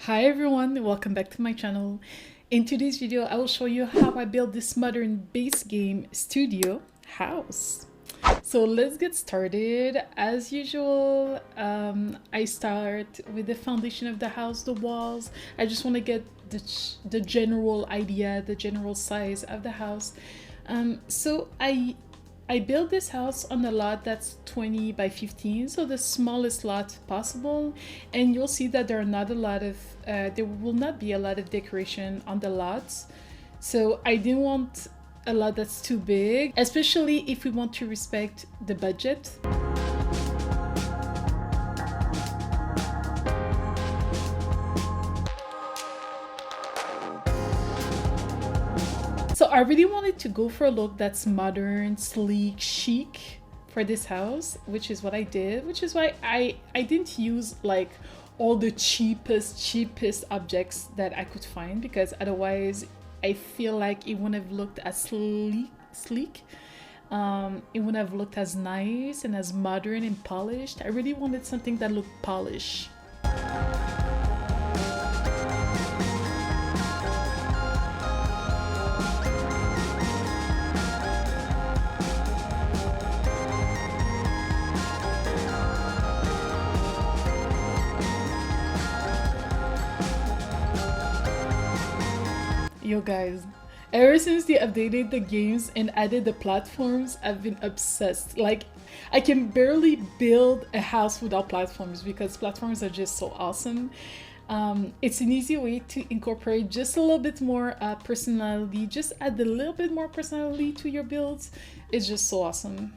Hi everyone, welcome back to my channel. In today's video, I will show you how I built this modern base game studio house. So let's get started. As usual, I start with the foundation of the house, the walls. I just want to get the general idea, the general size of the house. So I built this house on a lot that's 20 by 15, so the smallest lot possible, and you'll see that there will not be a lot of decoration on the lots. So I didn't want a lot that's too big, especially if we want to respect the budget. So I really wanted to go for a look that's modern, sleek, chic for this house, which is what I did, which is why I didn't use like all the cheapest objects that I could find, because otherwise I feel like it wouldn't have looked as sleek. It wouldn't have looked as nice and as modern and polished. I really wanted something that looked polished. Yo guys, ever since they updated the games and added the platforms, I've been obsessed. Like, I can barely build a house without platforms because platforms are just so awesome. It's an easy way to incorporate just a little bit more personality, just add a little bit more personality to your builds. It's just so awesome.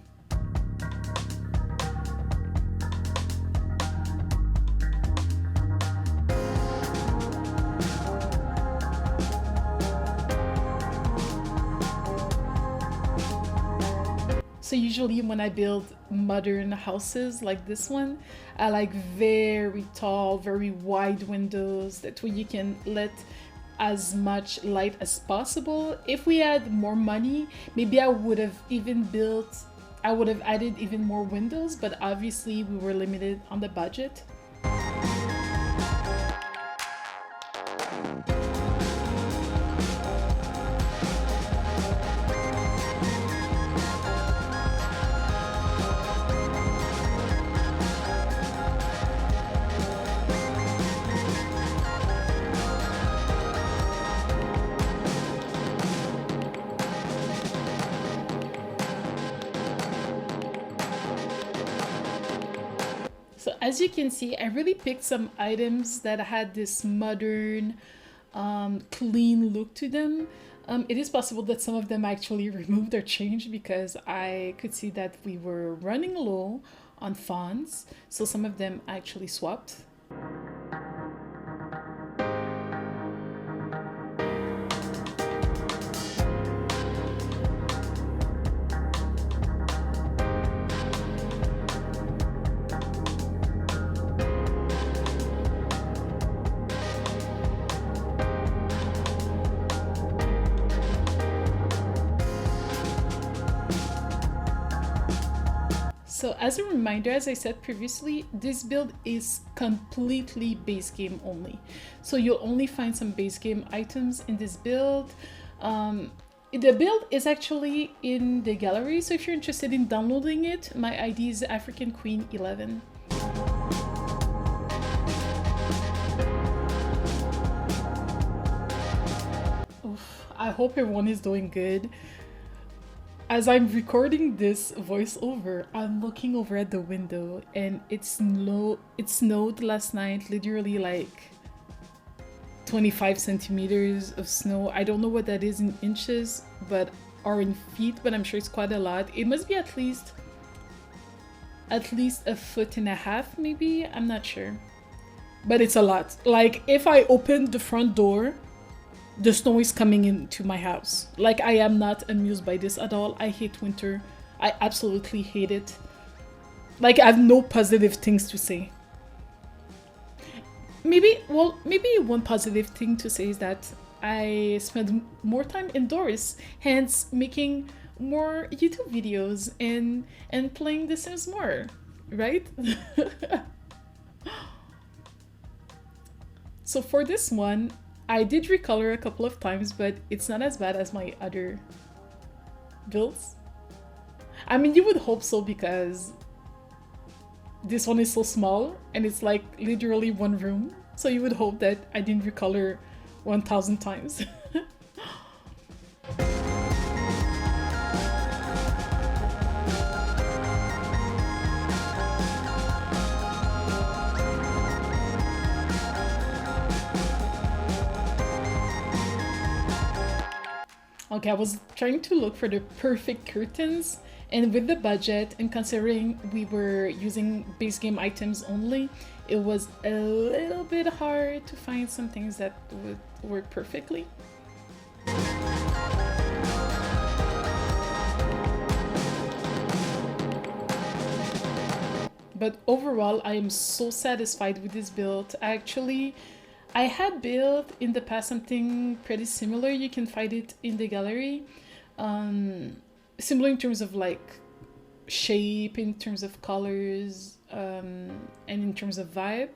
So usually when I build modern houses like this one, I like very tall, very wide windows. That way you can let as much light as possible. If we had more money, maybe I would have added even more windows, but obviously we were limited on the budget. So as you can see, I really picked some items that had this modern, clean look to them. It is possible that some of them actually removed or changed because I could see that we were running low on fonts. So some of them actually swapped. So as a reminder, as I said previously, this build is completely base game only. So you'll only find some base game items in this build. The build is actually in the gallery, so if you're interested in downloading it, my ID is 𝐭𝐴FricanQueen11. I hope everyone is doing good. As I'm recording this voiceover, I'm looking over at the window and it snowed last night, literally like 25 centimeters of snow. I don't know what that is in inches, or in feet, but I'm sure it's quite a lot. It must be at least 1.5 feet, maybe. I'm not sure, but it's a lot. Like, if I open the front door, the snow is coming into my house. Like, I am not amused by this at all. I hate winter. I absolutely hate it. Like, I have no positive things to say. Maybe one positive thing to say is that I spend more time indoors, hence making more YouTube videos and playing The Sims more, right? So for this one, I did recolor a couple of times, but it's not as bad as my other builds. I mean, you would hope so because this one is so small and it's like literally one room. So you would hope that I didn't recolor 1,000 times. Okay, I was trying to look for the perfect curtains, and with the budget and considering we were using base game items only, it was a little bit hard to find some things that would work perfectly. But overall, I am so satisfied with this build. I had built in the past something pretty similar. You can find it in the gallery. Similar in terms of like shape, in terms of colors, and in terms of vibe.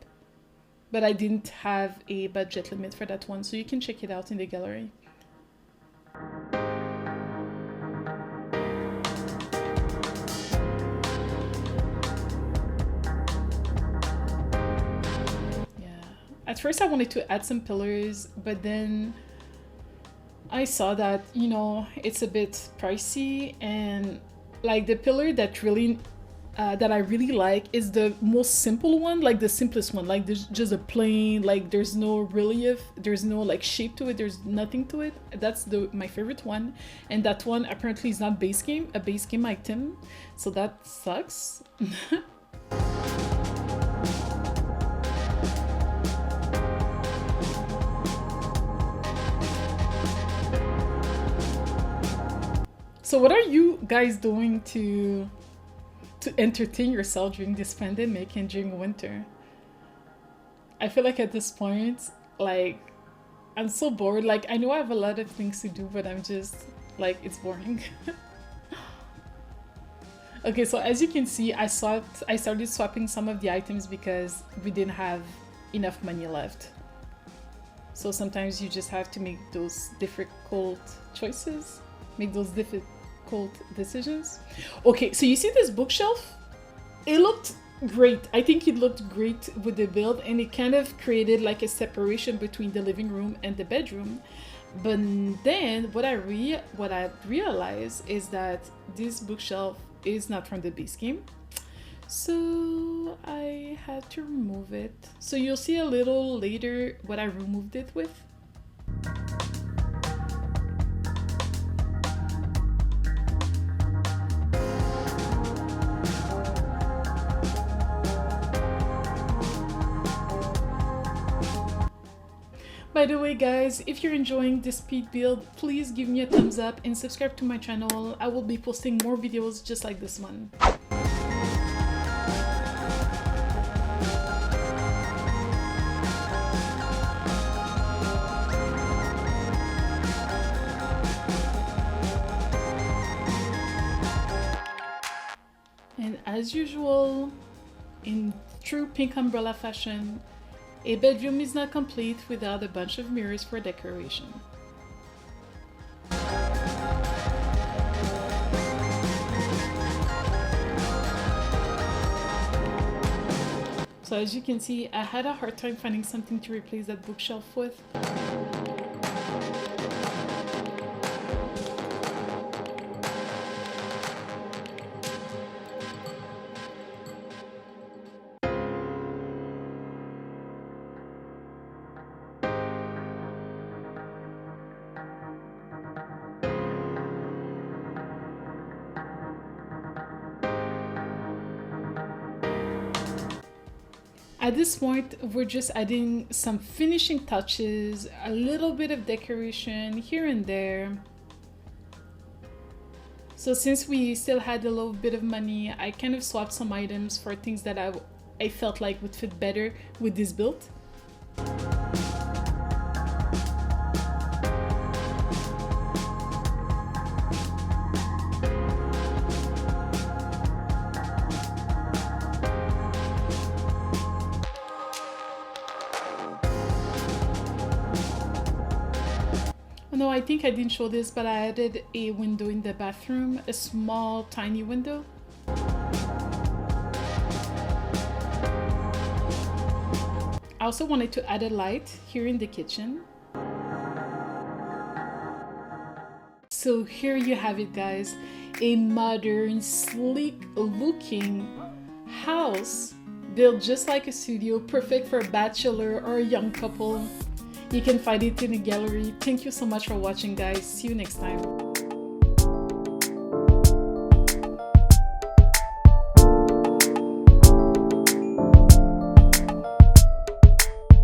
But I didn't have a budget limit for that one, so you can check it out in the gallery. At first I wanted to add some pillars, but then I saw that, you know, it's a bit pricey, and like the pillar that I really like is the most simple one, like the simplest one, like there's just a plain, like there's no relief, there's no like shape to it, there's nothing to it. That's my favorite one, and that one apparently is not a base game item, so that sucks. So what are you guys doing to entertain yourself during this pandemic and during winter? I feel like at this point, like, I'm so bored. Like, I know I have a lot of things to do, but I'm just like, it's boring. Okay, so as you can see, I started swapping some of the items because we didn't have enough money left. So sometimes you just have to make those difficult choices, make those difficult decisions. Okay, so you see this bookshelf? It looked great. I think it looked great with the build, and it kind of created like a separation between the living room and the bedroom. But then what I realized is that this bookshelf is not from the base game, so I had to remove it. So you'll see a little later what I removed it with. By the way guys, if you're enjoying this speed build, please give me a thumbs up and subscribe to my channel. I will be posting more videos just like this one. And as usual, in true pink umbrella fashion, a bedroom is not complete without a bunch of mirrors for decoration. So as you can see, I had a hard time finding something to replace that bookshelf with. At this point, we're just adding some finishing touches, a little bit of decoration here and there. So since we still had a little bit of money, I kind of swapped some items for things that I felt like would fit better with this build. no, I think I didn't show this, but I added a window in the bathroom, a small tiny window. I also wanted to add a light here in the kitchen. So here you have it, guys, a modern, sleek looking house built just like a studio, perfect for a bachelor or a young couple. You can find it in the gallery. Thank you so much for watching, guys. See you next time.